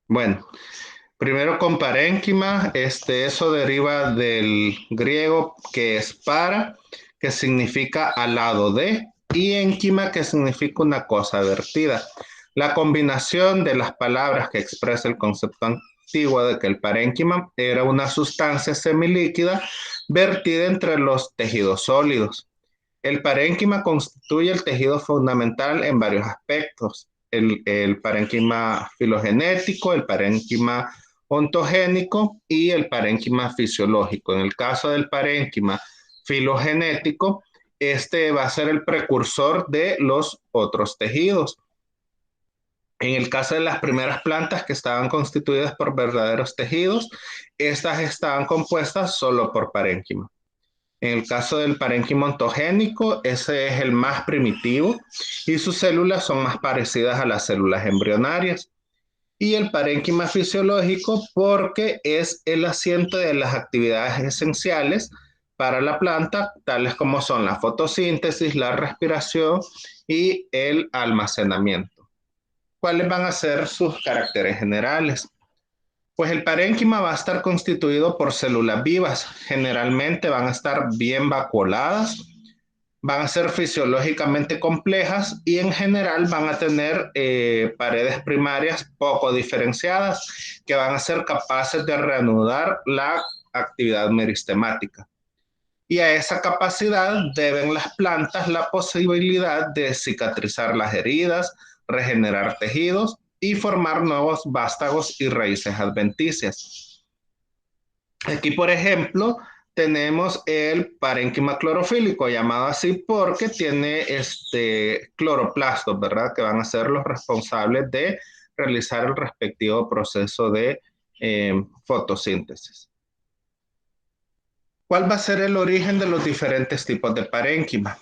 Bueno, primero con parénquima, eso deriva del griego que es para, que significa al lado de, y énquima, que significa una cosa vertida. La combinación de las palabras que expresa el concepto antiguo de que el parénquima era una sustancia semilíquida vertida entre los tejidos sólidos. El parénquima constituye el tejido fundamental en varios aspectos. El parénquima filogenético, el parénquima ontogénico y el parénquima fisiológico. En el caso del parénquima filogenético, este va a ser el precursor de los otros tejidos. En el caso de las primeras plantas que estaban constituidas por verdaderos tejidos, estas estaban compuestas solo por parénquima. En el caso del parénquima ontogénico, ese es el más primitivo y sus células son más parecidas a las células embrionarias. Y el parénquima fisiológico porque es el asiento de las actividades esenciales para la planta, tales como son la fotosíntesis, la respiración y el almacenamiento. ¿Cuáles van a ser sus caracteres generales? Pues el parénquima va a estar constituido por células vivas. Generalmente van a estar bien vacuoladas, van a ser fisiológicamente complejas y en general van a tener paredes primarias poco diferenciadas que van a ser capaces de reanudar la actividad meristemática. Y a esa capacidad deben las plantas la posibilidad de cicatrizar las heridas, regenerar tejidos y formar nuevos vástagos y raíces adventicias. Aquí, por ejemplo, tenemos el parénquima clorofílico, llamado así porque tiene cloroplastos, ¿verdad? Que van a ser los responsables de realizar el respectivo proceso de fotosíntesis. ¿Cuál va a ser el origen de los diferentes tipos de parénquima?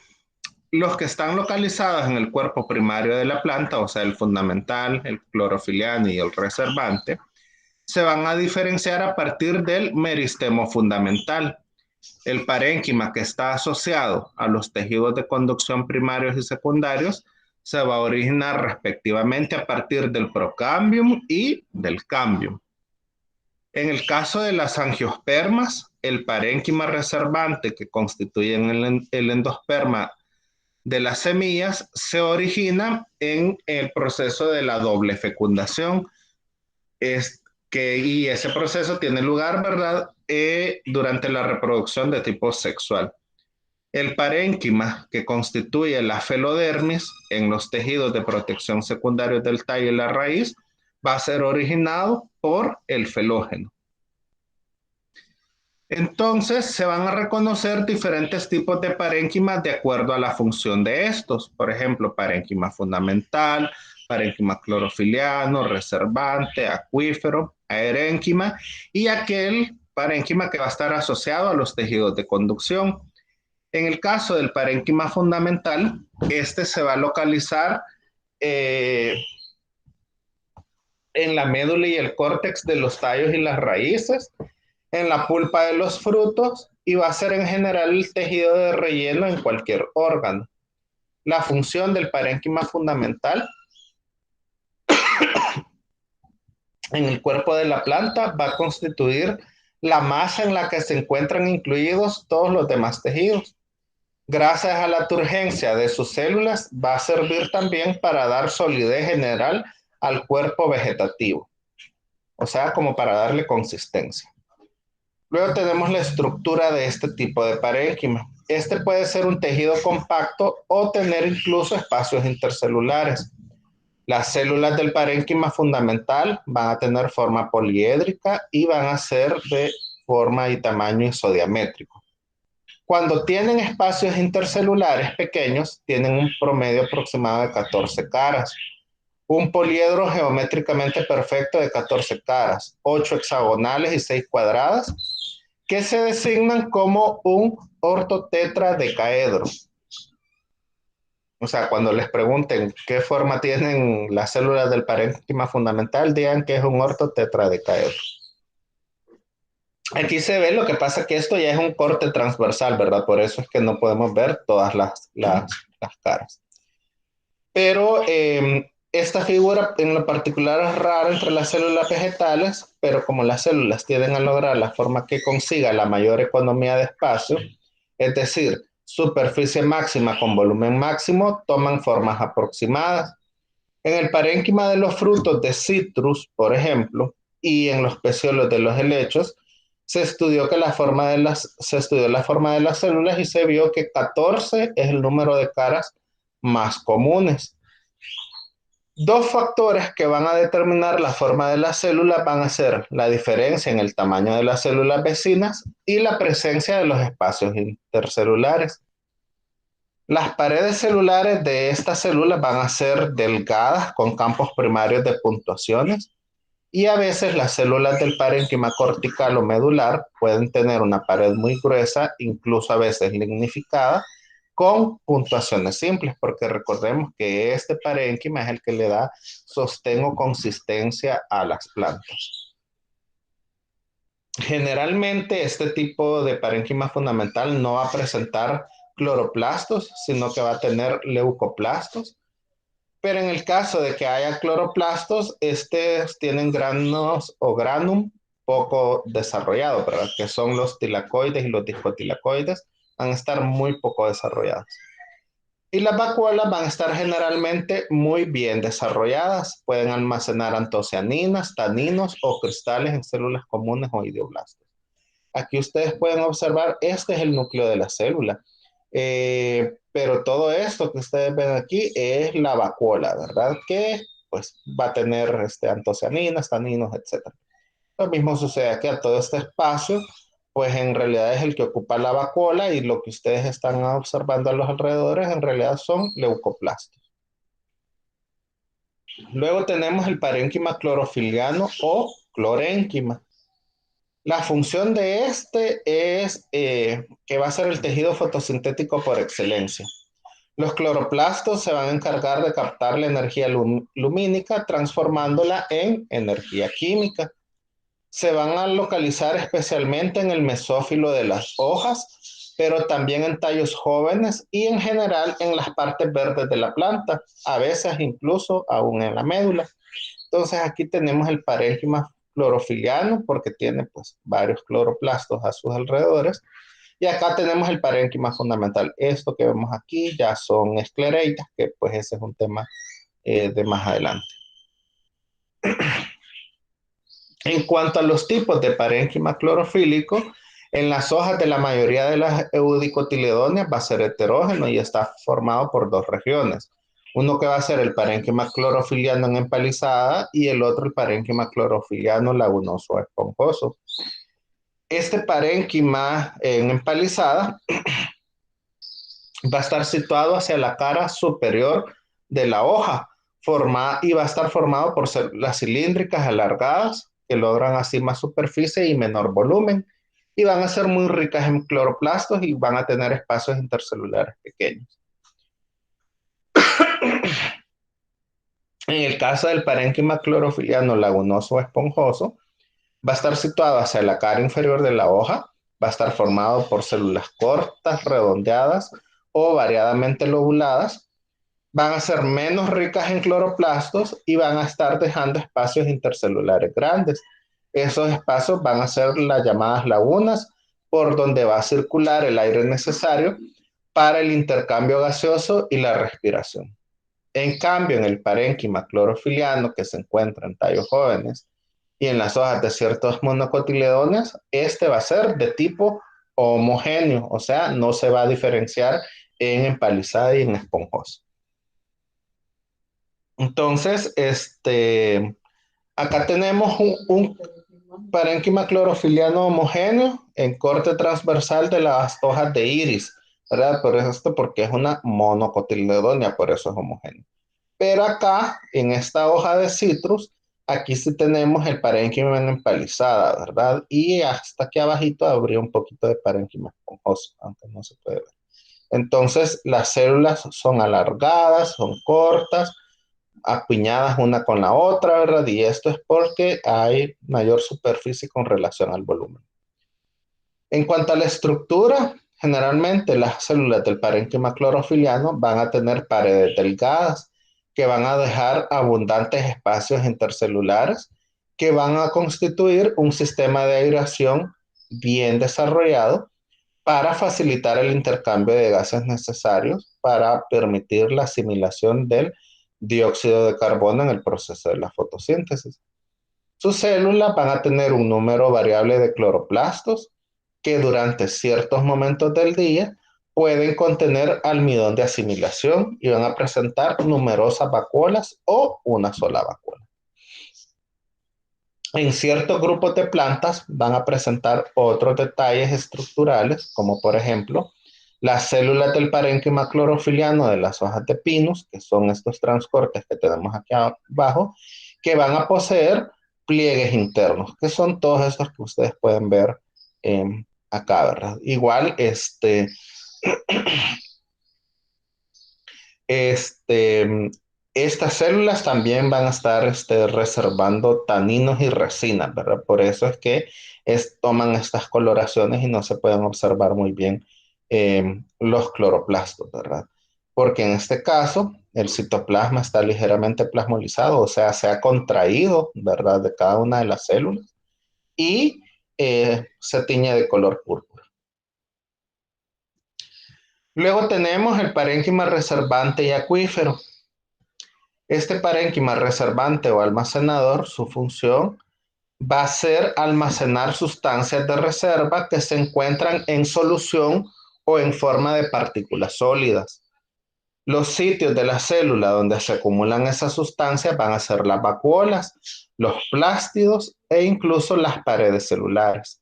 Los que están localizados en el cuerpo primario de la planta, o sea, el fundamental, el clorofiliano y el reservante, se van a diferenciar a partir del meristemo fundamental. El parénquima que está asociado a los tejidos de conducción primarios y secundarios se va a originar respectivamente a partir del procambium y del cambium. En el caso de las angiospermas, el parénquima reservante que constituyen el endosperma de las semillas se origina en el proceso de la doble fecundación. Y ese proceso tiene lugar, ¿verdad? Durante la reproducción de tipo sexual. El parénquima que constituye la felodermis en los tejidos de protección secundarios del tallo y la raíz va a ser originado por el felógeno. Entonces se van a reconocer diferentes tipos de parénquimas de acuerdo a la función de estos. Por ejemplo, parénquima fundamental, parénquima clorofiliano, reservante, acuífero, aerénquima y aquel parénquima que va a estar asociado a los tejidos de conducción. En el caso del parénquima fundamental, este se va a localizar eh, en la médula y el córtex de los tallos y las raíces, en la pulpa de los frutos y va a ser en general el tejido de relleno en cualquier órgano. La función del parénquima fundamental en el cuerpo de la planta va a constituir la masa en la que se encuentran incluidos todos los demás tejidos. Gracias a la turgencia de sus células, va a servir también para dar solidez general al cuerpo vegetativo, o sea, como para darle consistencia. Luego tenemos la estructura de este tipo de parénquima. Este puede ser un tejido compacto o tener incluso espacios intercelulares. Las células del parénquima fundamental van a tener forma poliédrica y van a ser de forma y tamaño isodiamétrico. Cuando tienen espacios intercelulares pequeños, tienen un promedio aproximado de 14 caras. Un poliedro geométricamente perfecto de 14 caras, 8 hexagonales y 6 cuadradas, que se designan como un ortotetradecaedro. O sea, cuando les pregunten qué forma tienen las células del parénquima fundamental, digan que es un ortotetradecaedro. Aquí se ve, lo que pasa que esto ya es un corte transversal, ¿verdad? Por eso es que no podemos ver todas las caras. Pero Esta figura en lo particular es rara entre las células vegetales, pero como las células tienden a lograr la forma que consiga la mayor economía de espacio, es decir, superficie máxima con volumen máximo, toman formas aproximadas. En el parénquima de los frutos de citrus, por ejemplo, y en los peciolos de los helechos, se estudió la forma de las células y se vio que 14 es el número de caras más comunes. Dos factores que van a determinar la forma de las células van a ser la diferencia en el tamaño de las células vecinas y la presencia de los espacios intercelulares. Las paredes celulares de estas células van a ser delgadas con campos primarios de puntuaciones y a veces las células del parénquima cortical o medular pueden tener una pared muy gruesa, incluso a veces lignificada, con puntuaciones simples, porque recordemos que este parénquima es el que le da sostén o consistencia a las plantas. Generalmente este tipo de parénquima fundamental no va a presentar cloroplastos, sino que va a tener leucoplastos. Pero en el caso de que haya cloroplastos, estos tienen granos o granum poco desarrollado, ¿verdad? Que son los tilacoides y los discotilacoides, van a estar muy poco desarrollados. Y las vacuolas van a estar generalmente muy bien desarrolladas, pueden almacenar antocianinas, taninos o cristales en células comunes o idioblastos. Aquí ustedes pueden observar, este es el núcleo de la célula. Pero todo esto que ustedes ven aquí es la vacuola, ¿verdad? Que pues va a tener antocianinas, taninos, etc. Lo mismo sucede aquí a todo este espacio, pues en realidad es el que ocupa la vacuola y lo que ustedes están observando a los alrededores en realidad son leucoplastos. Luego tenemos el parénquima clorofiliano o clorénquima. La función de este es que va a ser el tejido fotosintético por excelencia. Los cloroplastos se van a encargar de captar la energía lumínica transformándola en energía química. Se van a localizar especialmente en el mesófilo de las hojas, pero también en tallos jóvenes y en general en las partes verdes de la planta, a veces incluso aún en la médula. Entonces aquí tenemos el parénquima clorofiliano porque tiene pues varios cloroplastos a sus alrededores. Y acá tenemos el parénquima fundamental. Esto que vemos aquí ya son esclereitas, que pues ese es un tema de más adelante. En cuanto a los tipos de parénquima clorofílico, en las hojas de la mayoría de las eudicotiledóneas va a ser heterógeno y está formado por dos regiones. Uno que va a ser el parénquima clorofiliano en empalizada y el otro el parénquima clorofiliano lagunoso o esponjoso. Este parénquima en empalizada va a estar situado hacia la cara superior de la hoja y va a estar formado por células cilíndricas alargadas que logran así más superficie y menor volumen y van a ser muy ricas en cloroplastos y van a tener espacios intercelulares pequeños. En el caso del parénquima clorofiliano lagunoso o esponjoso, va a estar situado hacia la cara inferior de la hoja, va a estar formado por células cortas, redondeadas o variadamente lobuladas, van a ser menos ricas en cloroplastos y van a estar dejando espacios intercelulares grandes. Esos espacios van a ser las llamadas lagunas por donde va a circular el aire necesario para el intercambio gaseoso y la respiración. En cambio, en el parénquima clorofiliano que se encuentra en tallos jóvenes y en las hojas de ciertos monocotiledóneas, este va a ser de tipo homogéneo, o sea, no se va a diferenciar en empalizada y en esponjosa. Entonces, acá tenemos un parénquima clorofiliano homogéneo en corte transversal de las hojas de iris, ¿verdad? Por esto, porque es una monocotiledonia, por eso es homogéneo. Pero acá, en esta hoja de citrus, aquí sí tenemos el parénquima en empalizada, ¿verdad? Y hasta aquí abajito habría un poquito de parénquima esponjoso, aunque no se puede ver. Entonces, las células son alargadas, son cortas, apiñadas una con la otra, ¿verdad? Y esto es porque hay mayor superficie con relación al volumen. En cuanto a la estructura, generalmente las células del parénquima clorofiliano van a tener paredes delgadas que van a dejar abundantes espacios intercelulares que van a constituir un sistema de aireación bien desarrollado para facilitar el intercambio de gases necesarios para permitir la asimilación del dióxido de carbono en el proceso de la fotosíntesis. Sus células van a tener un número variable de cloroplastos que durante ciertos momentos del día pueden contener almidón de asimilación y van a presentar numerosas vacuolas o una sola vacuola. En ciertos grupos de plantas van a presentar otros detalles estructurales, como por ejemplo las células del parénquima clorofiliano de las hojas de pinus, que son estos transcortes que tenemos aquí abajo, que van a poseer pliegues internos, que son todos estos que ustedes pueden ver acá, ¿verdad? Igual, estas células también van a estar reservando taninos y resinas, ¿verdad? Por eso es que toman estas coloraciones y no se pueden observar muy bien los cloroplastos, ¿verdad? Porque en este caso el citoplasma está ligeramente plasmolizado, o sea, se ha contraído, ¿verdad? De cada una de las células y se tiñe de color púrpura. Luego tenemos el parénquima reservante y acuífero. Este parénquima reservante o almacenador, su función va a ser almacenar sustancias de reserva que se encuentran en solución o en forma de partículas sólidas. Los sitios de la célula donde se acumulan esas sustancias van a ser las vacuolas, los plástidos e incluso las paredes celulares.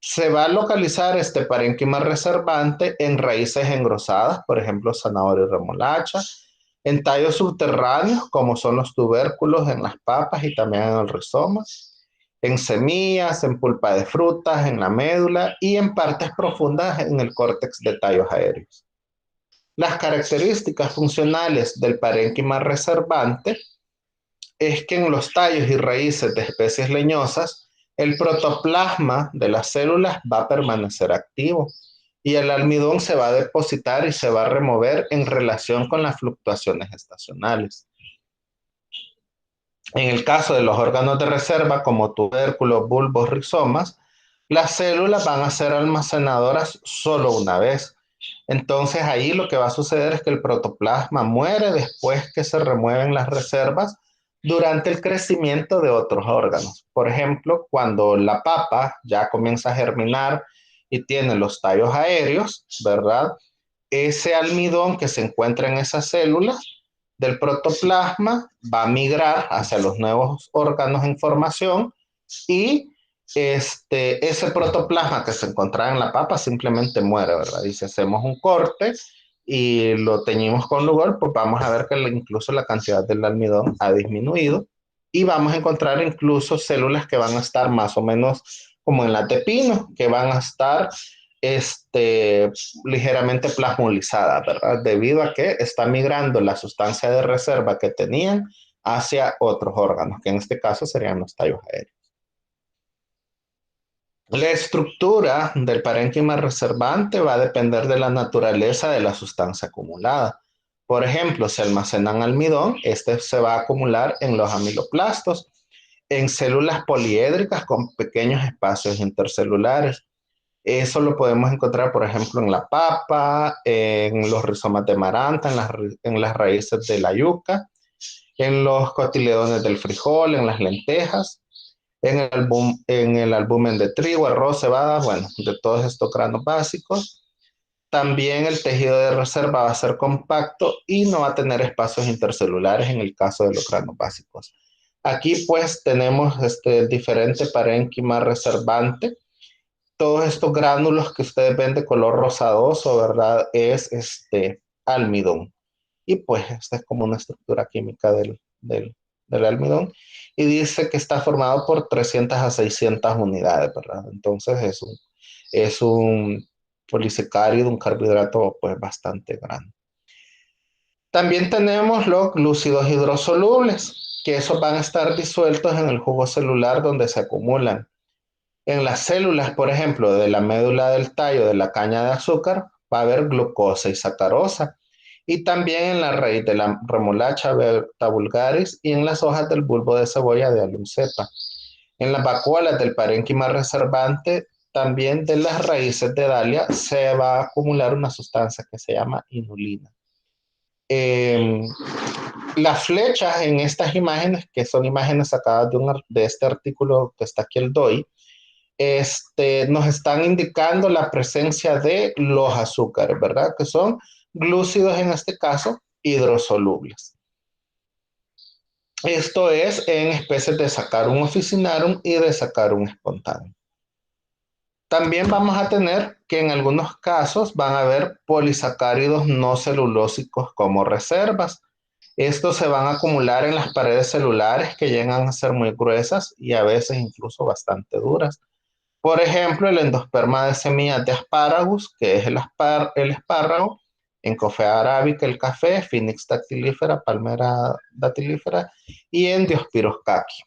Se va a localizar este parénquima reservante en raíces engrosadas, por ejemplo, zanahoria y remolacha, en tallos subterráneos, como son los tubérculos en las papas y también en el rizoma, en semillas, en pulpa de frutas, en la médula y en partes profundas en el córtex de tallos aéreos. Las características funcionales del parénquima reservante es que en los tallos y raíces de especies leñosas, el protoplasma de las células va a permanecer activo y el almidón se va a depositar y se va a remover en relación con las fluctuaciones estacionales. En el caso de los órganos de reserva, como tubérculos, bulbos, rizomas, las células van a ser almacenadoras solo una vez. Entonces ahí lo que va a suceder es que el protoplasma muere después que se remueven las reservas durante el crecimiento de otros órganos. Por ejemplo, cuando la papa ya comienza a germinar y tiene los tallos aéreos, ¿verdad? Ese almidón que se encuentra en esas células del protoplasma va a migrar hacia los nuevos órganos en formación y ese protoplasma que se encontraba en la papa simplemente muere, ¿verdad? Y si hacemos un corte y lo teñimos con Lugol, pues vamos a ver que incluso la cantidad del almidón ha disminuido y vamos a encontrar incluso células que van a estar más o menos como en las de pino, que van a estar ligeramente plasmolizadas, ¿verdad? Debido a que está migrando la sustancia de reserva que tenían hacia otros órganos, que en este caso serían los tallos aéreos. La estructura del parénquima reservante va a depender de la naturaleza de la sustancia acumulada. Por ejemplo, si almacenan almidón, este se va a acumular en los amiloplastos, en células poliédricas con pequeños espacios intercelulares. Eso lo podemos encontrar, por ejemplo, en la papa, en los rizomas de maranta, en las raíces de la yuca, en los cotiledones del frijol, en las lentejas, en el albúmen de trigo, arroz, cebada, bueno, de todos estos granos básicos. También el tejido de reserva va a ser compacto y no va a tener espacios intercelulares en el caso de los granos básicos. Aquí pues tenemos el diferente parénquima reservante. Todos estos gránulos que ustedes ven de color rosadoso, ¿verdad? Es almidón. Y pues esta es como una estructura química del almidón. Y dice que está formado por 300 a 600 unidades, ¿verdad? Entonces es un polisacárido, un carbohidrato pues bastante grande. También tenemos los glúcidos hidrosolubles, que esos van a estar disueltos en el jugo celular donde se acumulan. En las células, por ejemplo, de la médula del tallo de la caña de azúcar, va a haber glucosa y sacarosa. y también en la raíz de la remolacha Berta vulgaris y en las hojas del bulbo de cebolla de Alum cepa. En las vacuolas del parénquima reservante, también de las raíces de Dalia, se va a acumular una sustancia que se llama inulina. Eh, las flechas en estas imágenes, que son imágenes sacadas de este artículo que está aquí el DOI, nos están indicando la presencia de los azúcares, ¿verdad? Que son glúcidos en este caso, hidrosolubles. Esto es en especies de Saccharum officinarum y de Saccharum spontaneum. También vamos a tener que en algunos casos van a haber polisacáridos no celulósicos como reservas. Estos se van a acumular en las paredes celulares que llegan a ser muy gruesas y a veces incluso bastante duras. Por ejemplo, el endosperma de semillas de asparagus, que es el espárrago, en Coffea arábica, el café, Phoenix dactilífera, Palmera dactilífera y en Diospyros caqui.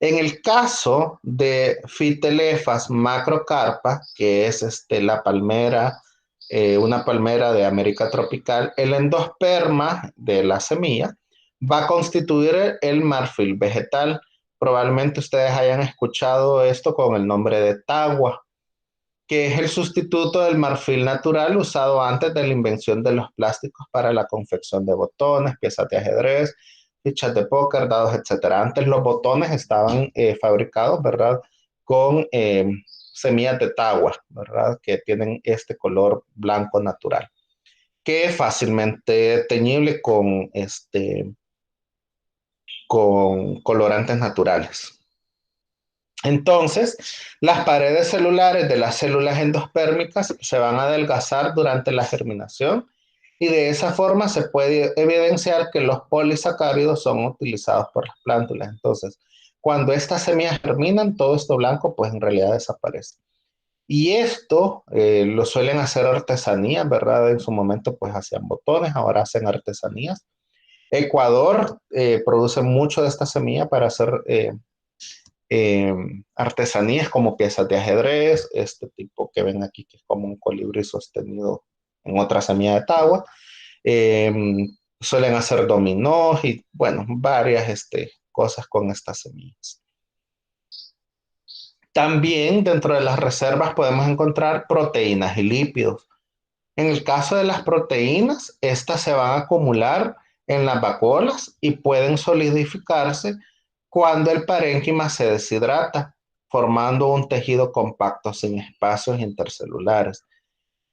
En el caso de Phytelephas macrocarpa, que es la palmera, una palmera de América tropical, el endosperma de la semilla va a constituir el marfil vegetal. Probablemente ustedes hayan escuchado esto con el nombre de tagua, que es el sustituto del marfil natural usado antes de la invención de los plásticos para la confección de botones, piezas de ajedrez, fichas de póker, dados, etcétera. Antes los botones estaban fabricados, ¿verdad? Con semillas de tagua, ¿verdad? Que tienen este color blanco natural, que es fácilmente teñible con colorantes naturales. Entonces, las paredes celulares de las células endopérmicas se van a adelgazar durante la germinación y de esa forma se puede evidenciar que los polisacáridos son utilizados por las plántulas. Entonces, cuando estas semillas germinan, todo esto blanco pues en realidad desaparece. Y esto lo suelen hacer artesanías, ¿verdad? En su momento pues hacían botones, ahora hacen artesanías. Ecuador produce mucho de esta semilla para hacer eh, artesanías como piezas de ajedrez, este tipo que ven aquí, que es como un colibrí sostenido en otra semilla de tagua. Eh, Suelen hacer dominós y, bueno, varias cosas con estas semillas. También dentro de las reservas podemos encontrar proteínas y lípidos. En el caso de las proteínas, estas se van a acumular en las vacuolas y pueden solidificarse cuando el parénquima se deshidrata, formando un tejido compacto sin espacios intercelulares.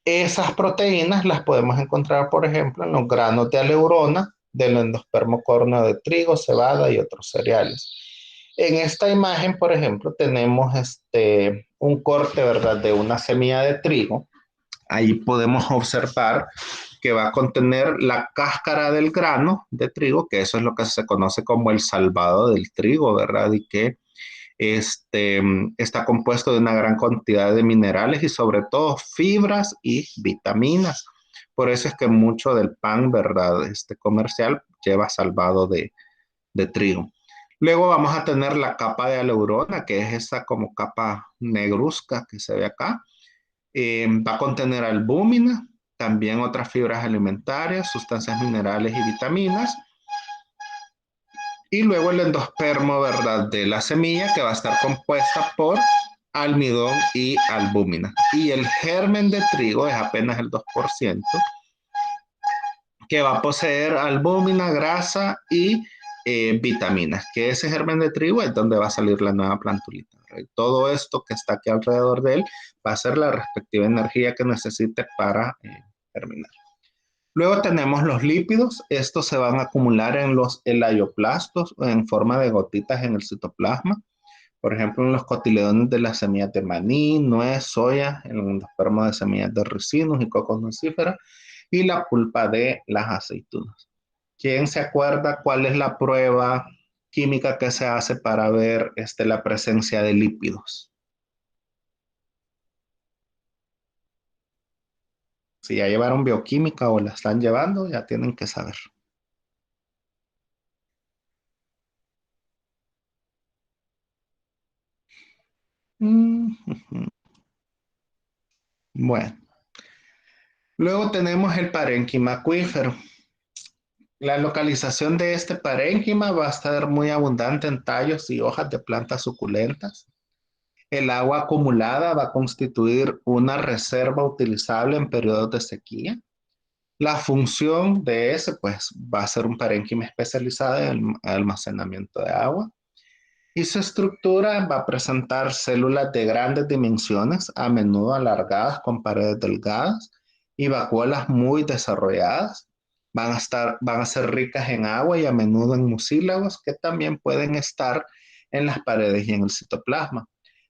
Esas proteínas las podemos encontrar, por ejemplo, en los granos de aleurona del endospermo córneo de trigo, cebada y otros cereales. En esta imagen, por ejemplo, tenemos un corte, ¿verdad?, de una semilla de trigo. Ahí podemos observar que va a contener la cáscara del grano de trigo, que eso es lo que se conoce como el salvado del trigo, ¿verdad? Y que está compuesto de una gran cantidad de minerales y sobre todo fibras y vitaminas. Por eso es que mucho del pan, ¿verdad? Comercial lleva salvado de trigo. Luego vamos a tener la capa de aleurona, que es esa como capa negruzca que se ve acá. Va a contener albúmina, también otras fibras alimentarias, sustancias minerales y vitaminas. Y luego el endospermo, ¿verdad?, de la semilla, que va a estar compuesta por almidón y albúmina. Y el germen de trigo es apenas el 2%, que va a poseer albúmina, grasa y vitaminas, que ese germen de trigo es donde va a salir la nueva plantulita. Y todo esto que está aquí alrededor de él va a ser la respectiva energía que necesite para germinar. Luego tenemos los lípidos. Estos se van a acumular en los elagioplastos en forma de gotitas en el citoplasma. Por ejemplo, en los cotiledones de las semillas de maní, nuez, soya, en el endospermo de semillas de ricinus y cocos nucíferas y la pulpa de las aceitunas. ¿Quién se acuerda cuál es la prueba química que se hace para ver la presencia de lípidos? Si ya llevaron bioquímica o la están llevando, ya tienen que saber. Mm, bueno, Luego tenemos el parénquima acuífero. La localización de este parénquima va a estar muy abundante en tallos y hojas de plantas suculentas. El agua acumulada va a constituir una reserva utilizable en periodos de sequía. La función de ese, pues, va a ser un parénquima especializado en el almacenamiento de agua. Y su estructura va a presentar células de grandes dimensiones, a menudo alargadas con paredes delgadas y vacuolas muy desarrolladas. Van a ser ricas en agua y a menudo en mucílagos que también pueden estar en las paredes y en el citoplasma.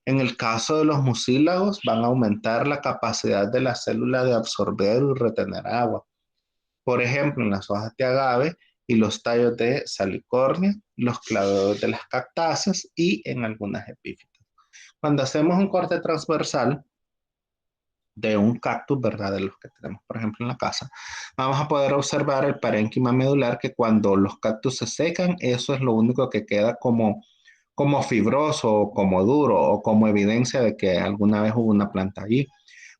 En el caso de los mucílagos, van a aumentar la capacidad de la célula de absorber y retener agua. Por ejemplo, en las hojas de agave y los tallos de salicornia, los claveos de las cactáceas y en algunas epífitas. Cuando hacemos un corte transversal de un cactus, ¿verdad? De los que tenemos, por ejemplo, en la casa, vamos a poder observar el parénquima medular que cuando los cactus se secan, eso es lo único que queda como fibroso, o como duro, o como evidencia de que alguna vez hubo una planta allí,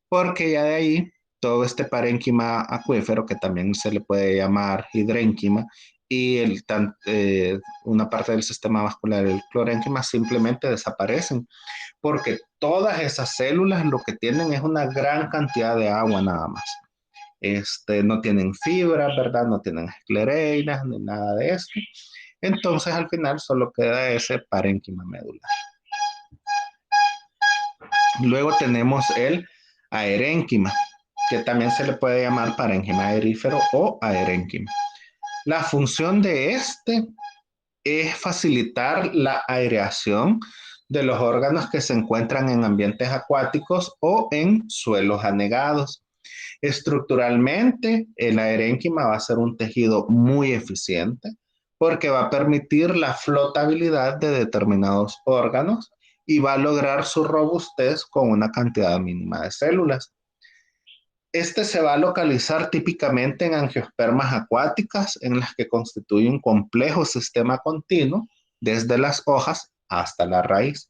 porque ya de ahí todo este parénquima acuífero, que también se le puede llamar hidrénquima, y una parte del sistema vascular, el clorénquima, simplemente desaparecen, porque todas esas células lo que tienen es una gran cantidad de agua nada más. No tienen fibras, ¿verdad? No tienen esclereinas ni nada de esto. Entonces al final solo queda ese parénquima medular. Luego tenemos el aerénquima, que también se le puede llamar parénquima aerífero o aerénquima. La función de este es facilitar la aireación de los órganos que se encuentran en ambientes acuáticos o en suelos anegados. Estructuralmente, el aerénquima va a ser un tejido muy eficiente porque va a permitir la flotabilidad de determinados órganos y va a lograr su robustez con una cantidad mínima de células. Este se va a localizar típicamente en angiospermas acuáticas en las que constituye un complejo sistema continuo desde las hojas hasta la raíz.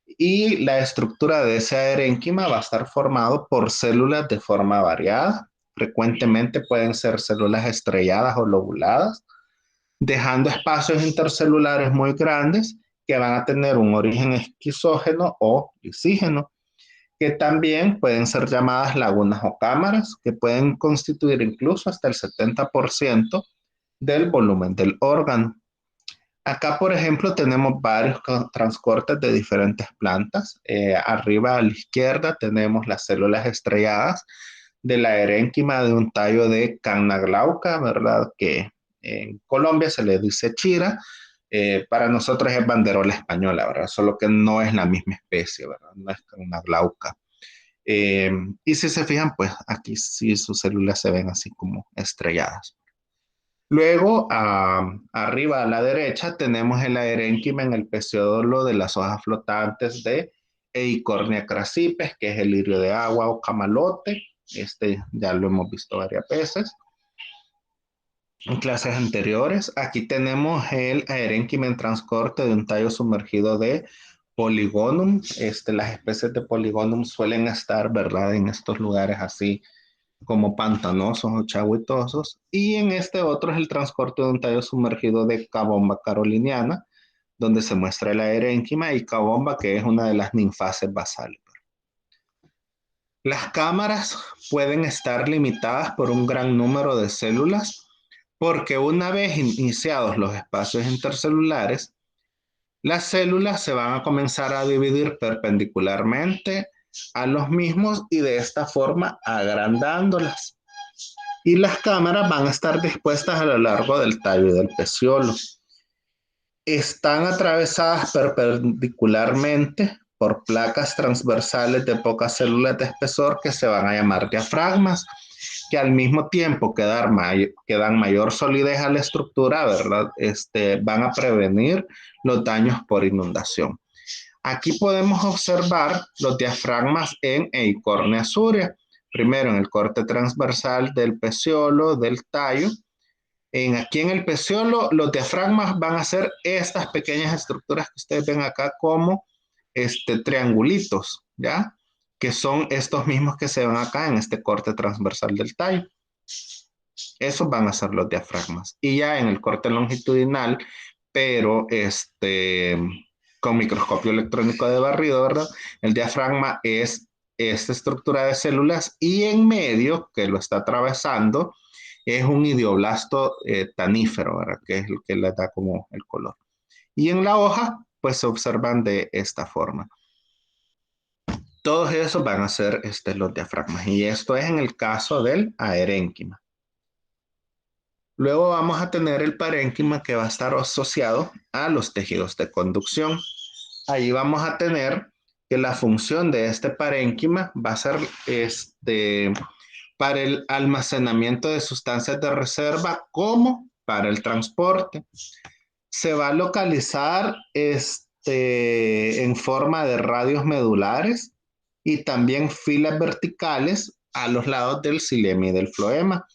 Y la estructura de ese aerénquima va a estar formado por células de forma variada. Frecuentemente pueden ser células estrelladas o lobuladas, dejando espacios intercelulares muy grandes que van a tener un origen esquizógeno o lisígeno, que también pueden ser llamadas lagunas o cámaras, que pueden constituir incluso hasta el 70% del volumen del órgano. Acá, por ejemplo, tenemos varios transcortes de diferentes plantas. Arriba a la izquierda tenemos las células estrelladas de la herénquima de un tallo de Canna glauca, ¿verdad? Que en Colombia se le dice chira. Para nosotros es banderola española, ¿verdad? Solo que no es la misma especie, ¿verdad? No es Canna glauca. Y si se fijan, pues aquí sí sus células se ven así como estrelladas. Luego, arriba a la derecha, tenemos el aerénquima en el peciolo de las hojas flotantes de Eicornia crassipes, que es el lirio de agua o camalote. Ya lo hemos visto varias veces en clases anteriores. Aquí tenemos el aerénquima en transcorte de un tallo sumergido de Polygonum. Las especies de Polygonum suelen estar, ¿verdad?, en estos lugares así como pantanosos o chagüitosos, y en este otro es el transporte de un tallo sumergido de Cabomba caroliniana, donde se muestra la herénquima y Cabomba, que es una de las ninfáceas basales. Las cámaras pueden estar limitadas por un gran número de células, porque una vez iniciados los espacios intercelulares, las células se van a comenzar a dividir perpendicularmente a los mismos y de esta forma agrandándolas. Y las cámaras van a estar dispuestas a lo largo del tallo y del peciolo. Están atravesadas perpendicularmente por placas transversales de pocas células de espesor que se van a llamar diafragmas, que al mismo tiempo que dan mayor solidez a la estructura, ¿verdad? Van a prevenir los daños por inundación. Aquí podemos observar los diafragmas en Eicornia surea. Primero en el corte transversal del peciolo, del tallo. Aquí en el peciolo, los diafragmas van a ser estas pequeñas estructuras que ustedes ven acá como triangulitos, ¿ya? que son estos mismos que se ven acá en este corte transversal del tallo. Esos van a ser los diafragmas. Y ya en el corte longitudinal, pero con microscopio electrónico de barrido, ¿verdad? El diafragma es esta estructura de células y en medio, que lo está atravesando, es un idioblasto tanífero, ¿verdad? Que es el que le da como el color. Y en la hoja, pues se observan de esta forma. Todos esos van a ser los diafragmas. Y esto es en el caso del aerénquima. Luego vamos a tener el parénquima que va a estar asociado a los tejidos de conducción. Ahí vamos a tener que la función de este parénquima va a ser para el almacenamiento de sustancias de reserva como para el transporte. Se va a localizar en forma de radios medulares y también filas verticales a los lados del xilema y del floema,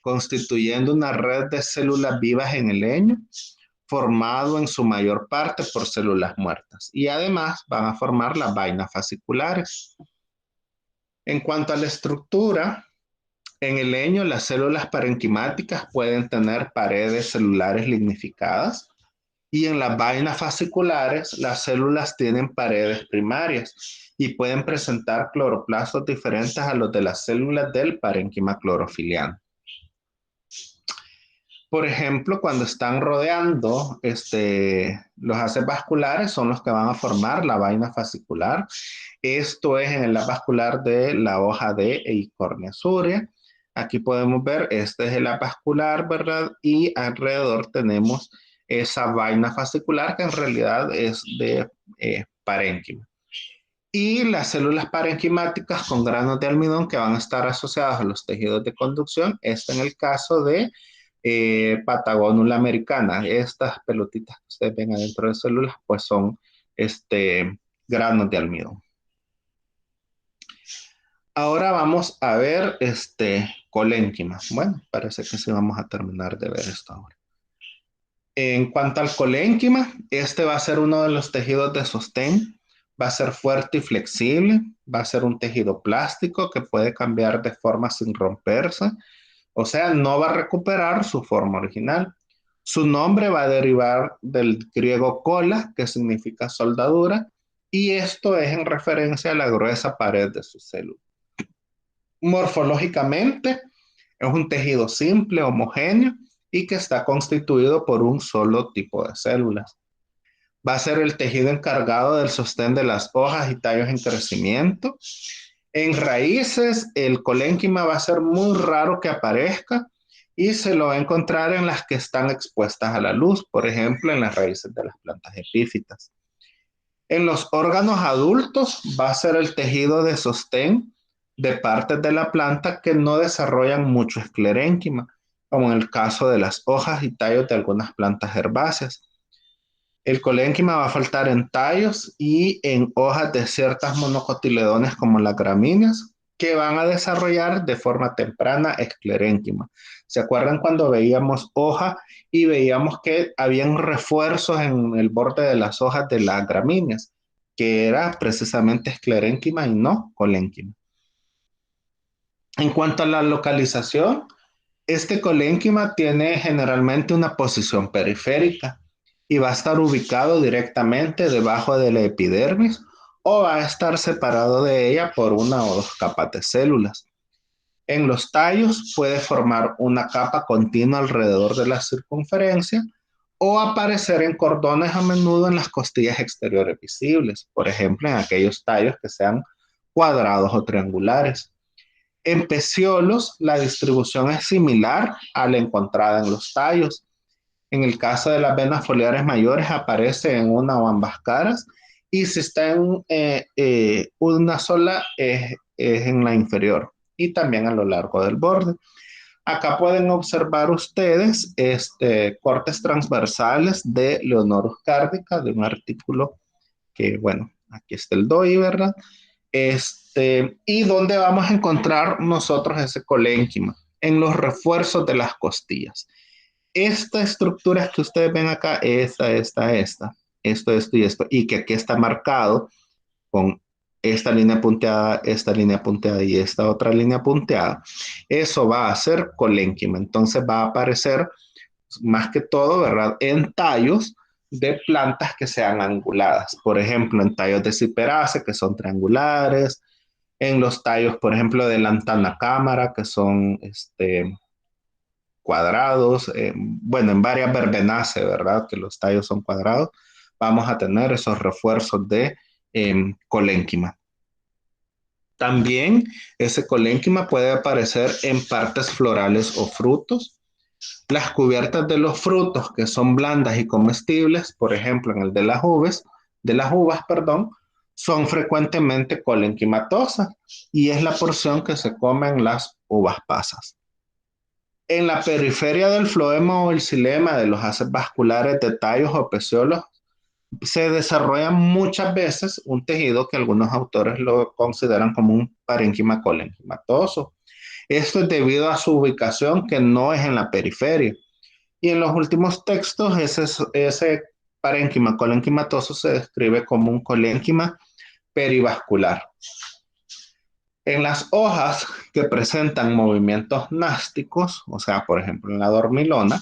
constituyendo una red de células vivas en el leño, formado en su mayor parte por células muertas. Y además van a formar las vainas fasciculares. En cuanto a la estructura, en el leño las células parenquimáticas pueden tener paredes celulares lignificadas y en las vainas fasciculares las células tienen paredes primarias y pueden presentar cloroplastos diferentes a los de las células del parénquima clorofiliano. Por ejemplo, cuando están rodeando los haces vasculares son los que van a formar la vaina fascicular. Esto es en el haz vascular de la hoja de Eichhornia surea. Aquí podemos ver, este es el haz vascular, ¿verdad? Y alrededor tenemos esa vaina fascicular que en realidad es de parénquima. Y las células parenquimáticas con granos de almidón que van a estar asociadas a los tejidos de conducción, esto en el caso de Patagonula americana. Estas pelotitas que ustedes ven adentro de células, pues son granos de almidón. Ahora vamos a ver colénquima. Bueno, parece que sí vamos a terminar de ver esto ahora. En cuanto al colénquima, este va a ser uno de los tejidos de sostén. Va a ser fuerte y flexible. Va a ser un tejido plástico que puede cambiar de forma sin romperse. O sea, no va a recuperar su forma original. Su nombre va a derivar del griego cola, que significa soldadura, y esto es en referencia a la gruesa pared de su célula. Morfológicamente, es un tejido simple, homogéneo, y que está constituido por un solo tipo de células. Va a ser el tejido encargado del sostén de las hojas y tallos en crecimiento. En raíces, el colénquima va a ser muy raro que aparezca y se lo va a encontrar en las que están expuestas a la luz, por ejemplo, en las raíces de las plantas epífitas. En los órganos adultos va a ser el tejido de sostén de partes de la planta que no desarrollan mucho esclerénquima, como en el caso de las hojas y tallos de algunas plantas herbáceas. El colénquima va a faltar en tallos y en hojas de ciertas monocotiledones como las gramíneas, que van a desarrollar de forma temprana esclerénquima. ¿Se acuerdan cuando veíamos hoja y veíamos que habían refuerzos en el borde de las hojas de las gramíneas, que era precisamente esclerénquima y no colénquima? En cuanto a la localización, este colénquima tiene generalmente una posición periférica y va a estar ubicado directamente debajo de la epidermis o va a estar separado de ella por una o dos capas de células. En los tallos puede formar una capa continua alrededor de la circunferencia o aparecer en cordones a menudo en las costillas exteriores visibles, por ejemplo, en aquellos tallos que sean cuadrados o triangulares. En peciolos, la distribución es similar a la encontrada en los tallos. En el caso de las venas foliares mayores, aparece en una o ambas caras, y si está en una sola, es en la inferior y también a lo largo del borde. Acá pueden observar ustedes cortes transversales de Leonorus cardica, de un artículo que, bueno, aquí está el DOI, ¿verdad? Y dónde vamos a encontrar nosotros ese colénquima, en los refuerzos de las costillas. Esta estructura que ustedes ven acá, esto y esto, y que aquí está marcado con esta línea punteada y esta otra línea punteada, eso va a ser colénquima. Entonces va a aparecer más que todo, ¿verdad? En tallos de plantas que sean anguladas. Por ejemplo, en tallos de ciperácea que son triangulares, en los tallos, por ejemplo, de lantana cámara que son cuadrados, bueno, en varias verbenáceas, ¿verdad? Que los tallos son cuadrados, vamos a tener esos refuerzos de colénquima. También ese colénquima puede aparecer en partes florales o frutos. Las cubiertas de los frutos que son blandas y comestibles, por ejemplo, en el de las uvas, perdón, son frecuentemente colenquimatosas y es la porción que se comen las uvas pasas. En la periferia del floema o el xilema de los haces vasculares de tallos o peciolos se desarrolla muchas veces un tejido que algunos autores lo consideran como un parénquima colenquimatoso. Esto es debido a su ubicación que no es en la periferia. Y en los últimos textos, ese parénquima colenquimatoso se describe como un colénquima perivascular. En las hojas que presentan movimientos násticos, o sea, por ejemplo, en la dormilona,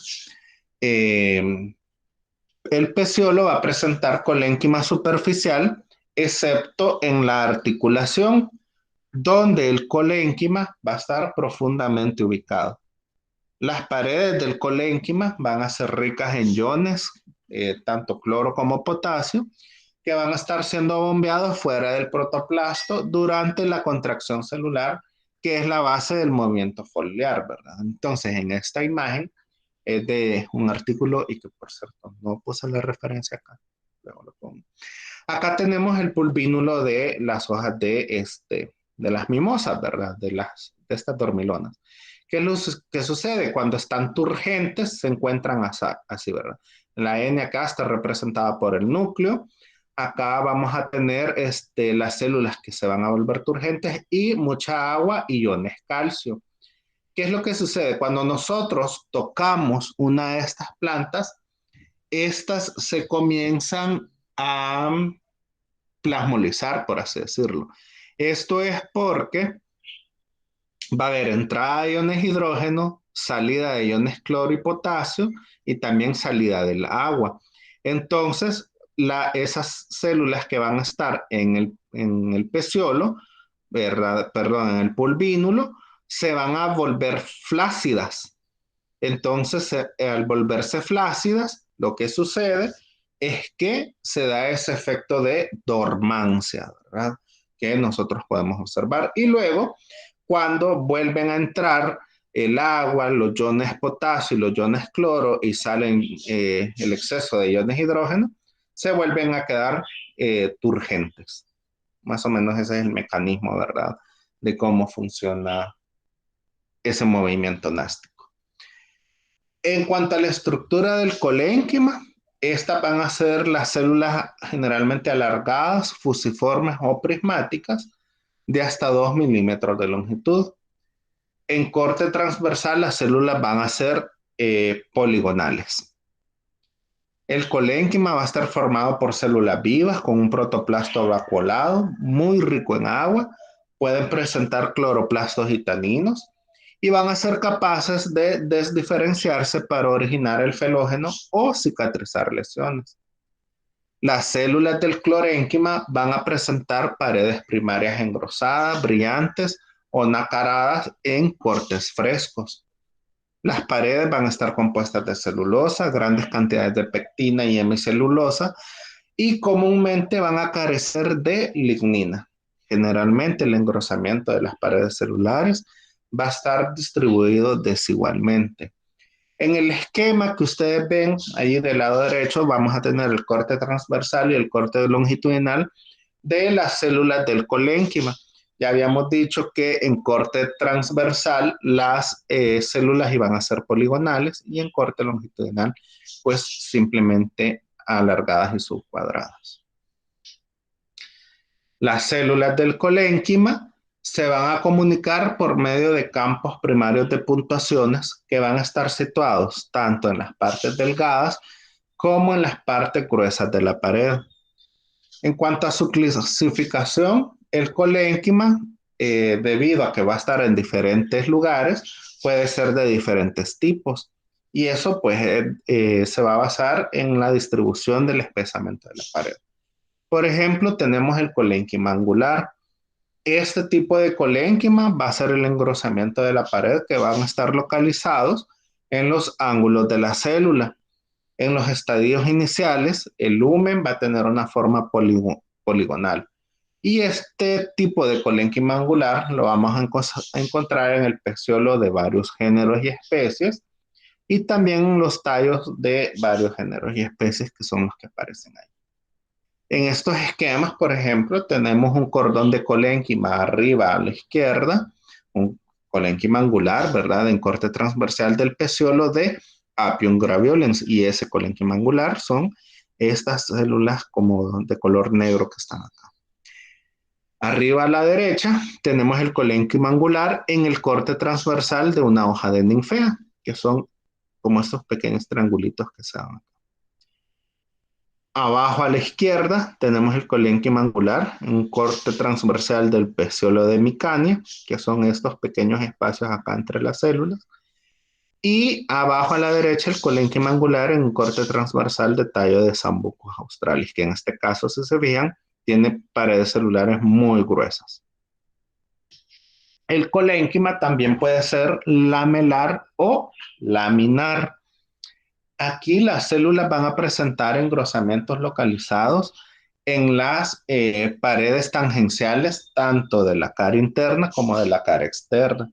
el peciolo va a presentar colénquima superficial, excepto en la articulación, donde el colénquima va a estar profundamente ubicado. Las paredes del colénquima van a ser ricas en iones, tanto cloro como potasio, que van a estar siendo bombeados fuera del protoplasto durante la contracción celular, que es la base del movimiento foliar, ¿verdad? Entonces, en esta imagen es de un artículo y que, por cierto, no puse la referencia acá. Luego lo pongo. Acá tenemos el pulvínulo de las hojas de las mimosas, ¿verdad? De estas dormilonas. ¿Qué sucede? Cuando están turgentes se encuentran así, ¿verdad? La N acá está representada por el núcleo. Acá vamos a tener las células que se van a volver turgentes y mucha agua y iones calcio. ¿Qué es lo que sucede? Cuando nosotros tocamos una de estas plantas, estas se comienzan a plasmolizar, por así decirlo. Esto es porque va a haber entrada de iones hidrógeno, salida de iones cloro y potasio y también salida del agua. Entonces, esas células que van a estar en el peciolo, perdón, en el pulvínulo, se van a volver flácidas. Entonces, al volverse flácidas, lo que sucede es que se da ese efecto de dormancia, ¿verdad? Que nosotros podemos observar. Y luego, cuando vuelven a entrar el agua, los iones potasio y los iones cloro y salen el exceso de iones hidrógeno, se vuelven a quedar turgentes. Más o menos ese es el mecanismo, ¿verdad? De cómo funciona ese movimiento nástico. En cuanto a la estructura del colénquima, estas van a ser las células generalmente alargadas, fusiformes o prismáticas de hasta 2 milímetros de longitud. En corte transversal, las células van a ser poligonales. El colénquima va a estar formado por células vivas con un protoplasto vacuolado, muy rico en agua. Pueden presentar cloroplastos y taninos y van a ser capaces de desdiferenciarse para originar el felógeno o cicatrizar lesiones. Las células del clorénquima van a presentar paredes primarias engrosadas, brillantes o nacaradas en cortes frescos. Las paredes van a estar compuestas de celulosa, grandes cantidades de pectina y hemicelulosa y comúnmente van a carecer de lignina. Generalmente el engrosamiento de las paredes celulares va a estar distribuido desigualmente. En el esquema que ustedes ven ahí del lado derecho vamos a tener el corte transversal y el corte longitudinal de las células del colénquima. Ya habíamos dicho que en corte transversal las células iban a ser poligonales y en corte longitudinal pues simplemente alargadas y subcuadradas. Las células del colénquima se van a comunicar por medio de campos primarios de puntuaciones que van a estar situados tanto en las partes delgadas como en las partes gruesas de la pared. En cuanto a su clasificación, el colénquima, debido a que va a estar en diferentes lugares, puede ser de diferentes tipos. Y eso pues se va a basar en la distribución del espesamiento de la pared. Por ejemplo, tenemos el colénquima angular. Este tipo de colénquima va a ser el engrosamiento de la pared que van a estar localizados en los ángulos de la célula. En los estadios iniciales, el lumen va a tener una forma poligonal. Y este tipo de colénquima angular lo vamos a encontrar en el peciolo de varios géneros y especies y también en los tallos de varios géneros y especies que son los que aparecen ahí. En estos esquemas, por ejemplo, tenemos un cordón de colénquima arriba a la izquierda, un colénquima angular, ¿verdad? En corte transversal del peciolo de Apium graveolens, y ese colénquima angular son estas células como de color negro que están acá. Arriba a la derecha tenemos el colénquima angular en el corte transversal de una hoja de ninfea, que son como estos pequeños triangulitos que se dan. Abajo a la izquierda tenemos el colénquima angular, un corte transversal del peciolo de Micania, que son estos pequeños espacios acá entre las células. Y abajo a la derecha el colénquima angular en un corte transversal de tallo de Sambucus australis, que en este caso, si se fijan, tiene paredes celulares muy gruesas. El colénquima también puede ser lamelar o laminar. Aquí las células van a presentar engrosamientos localizados en las paredes tangenciales, tanto de la cara interna como de la cara externa.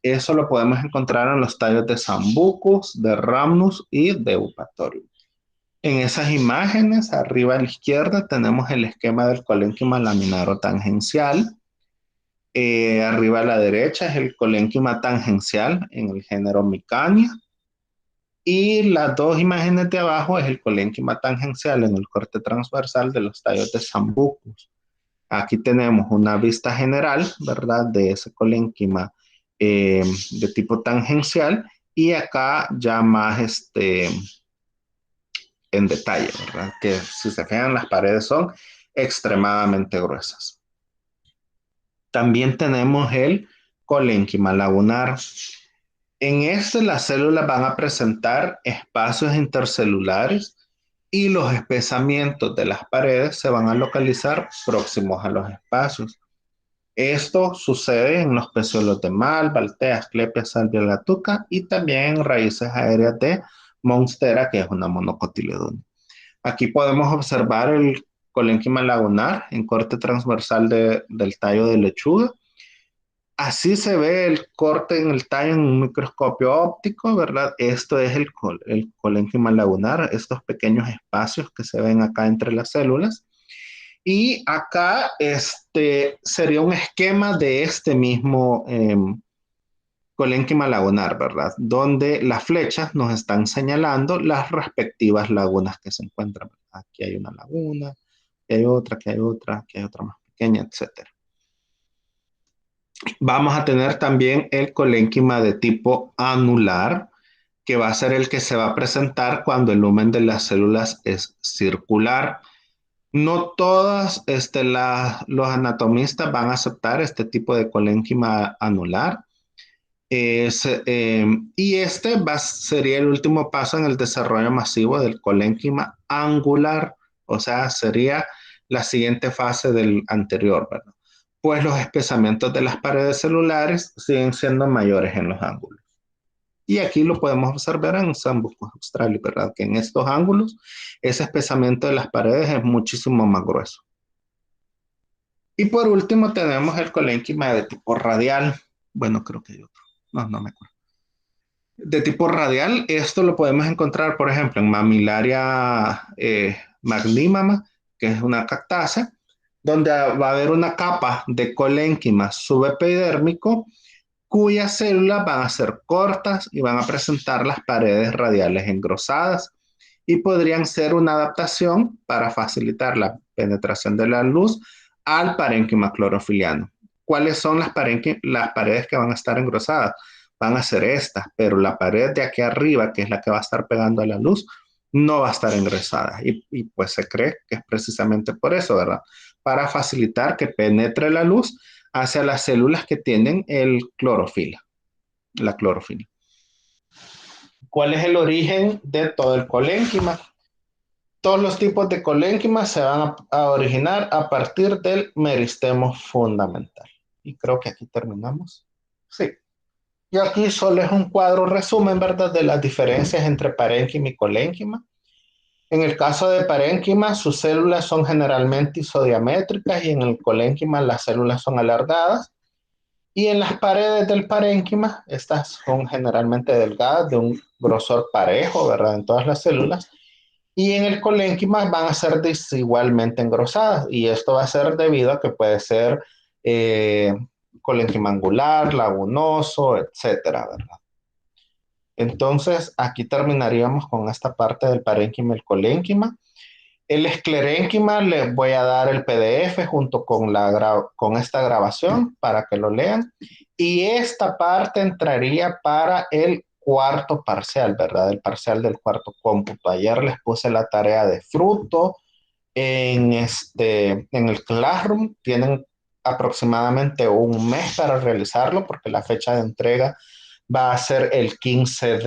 Eso lo podemos encontrar en los tallos de Sambucus, de Rhamnus y de Eupatorium. En esas imágenes, arriba a la izquierda, tenemos el esquema del colénquima laminar o tangencial. Arriba a la derecha es el colénquima tangencial en el género Micania. Y las dos imágenes de abajo es el colénquima tangencial en el corte transversal de los tallos de Sambucus. Aquí tenemos una vista general, ¿verdad? De ese colénquima de tipo tangencial y acá ya más en detalle, ¿verdad? Que si se fijan las paredes son extremadamente gruesas. También tenemos el colénquima lagunar. En este las células van a presentar espacios intercelulares y los espesamientos de las paredes se van a localizar próximos a los espacios. Esto sucede en los peciolos de Malva, Altea, Asclepia, Salvia, Latuca y también en raíces aéreas de Monstera, que es una monocotiledónea. Aquí podemos observar el colénquima lagunar en corte transversal del tallo de lechuga. Así se ve el corte en el tallo en un microscopio óptico, ¿verdad? Esto es el colénquima lagunar, estos pequeños espacios que se ven acá entre las células. Y acá sería un esquema de este mismo colénquima lagunar, ¿verdad? Donde las flechas nos están señalando las respectivas lagunas que se encuentran. Aquí hay una laguna, aquí hay otra, aquí hay otra, aquí hay otra más pequeña, etcétera. Vamos a tener también el colénquima de tipo anular, que va a ser el que se va a presentar cuando el lumen de las células es circular. No todas los anatomistas van a aceptar este tipo de colénquima anular. Y sería el último paso en el desarrollo masivo del colénquima angular, o sea, sería la siguiente fase del anterior, ¿verdad? Pues los espesamientos de las paredes celulares siguen siendo mayores en los ángulos. Y aquí lo podemos observar en Sambucus australis, ¿verdad? Que en estos ángulos ese espesamiento de las paredes es muchísimo más grueso. Y por último tenemos el colénquima de tipo radial. Bueno, creo que hay otro. No me acuerdo. De tipo radial, esto lo podemos encontrar, por ejemplo, en Mamillaria magnimama, que es una cactácea, donde va a haber una capa de colénquima subepidérmico cuyas células van a ser cortas y van a presentar las paredes radiales engrosadas y podrían ser una adaptación para facilitar la penetración de la luz al parénquima clorofiliano. ¿Cuáles son las paredes que van a estar engrosadas? Van a ser estas, pero la pared de aquí arriba, que es la que va a estar pegando a la luz, no va a estar engrosada. Y pues se cree que es precisamente por eso, ¿verdad? para facilitar que penetre la luz hacia las células que tienen la clorofila. ¿Cuál es el origen de todo el colénquima? Todos los tipos de colénquima se van a originar a partir del meristemo fundamental. Y creo que aquí terminamos. Sí. Y aquí solo es un cuadro resumen, ¿verdad?, de las diferencias entre parénquima y colénquima. En el caso de parénquima, sus células son generalmente isodiamétricas y en el colénquima las células son alargadas. Y en las paredes del parénquima, estas son generalmente delgadas, de un grosor parejo, ¿verdad?, en todas las células. Y en el colénquima van a ser desigualmente engrosadas. Y esto va a ser debido a que puede ser eh, colénquima angular, lagunoso, etcétera, ¿verdad? Entonces, aquí terminaríamos con esta parte del parénquima y el colénquima. El esclerénquima les voy a dar el PDF junto con, con esta grabación para que lo lean. Y esta parte entraría para el cuarto parcial, ¿verdad? El parcial del cuarto cómputo. Ayer les puse la tarea de fruto en el Classroom. Tienen aproximadamente un mes para realizarlo porque la fecha de entrega va a ser el 15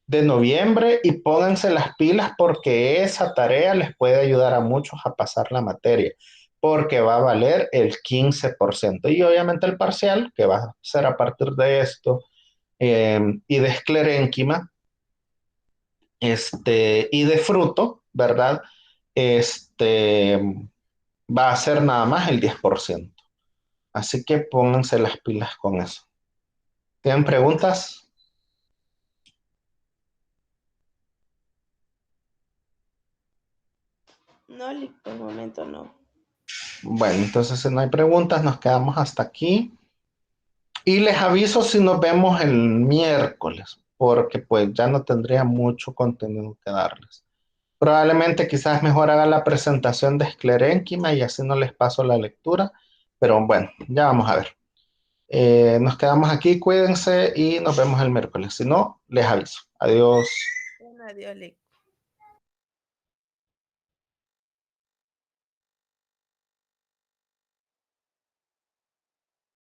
de noviembre y pónganse las pilas porque esa tarea les puede ayudar a muchos a pasar la materia porque va a valer el 15% y obviamente el parcial que va a ser a partir de esto y de esclerénquima y de fruto, ¿verdad? Este va a ser nada más el 10%. Así que pónganse las pilas con eso. ¿Tienen preguntas? No, por el momento no. Bueno, entonces si no hay preguntas, nos quedamos hasta aquí. Y les aviso si nos vemos el miércoles, porque pues ya no tendría mucho contenido que darles. Probablemente quizás mejor haga la presentación de esclerénquima y así no les paso la lectura, pero bueno, ya vamos a ver. Nos quedamos aquí, cuídense y nos vemos el miércoles. Si no, les aviso. Adiós. Bueno, adiós, Lick.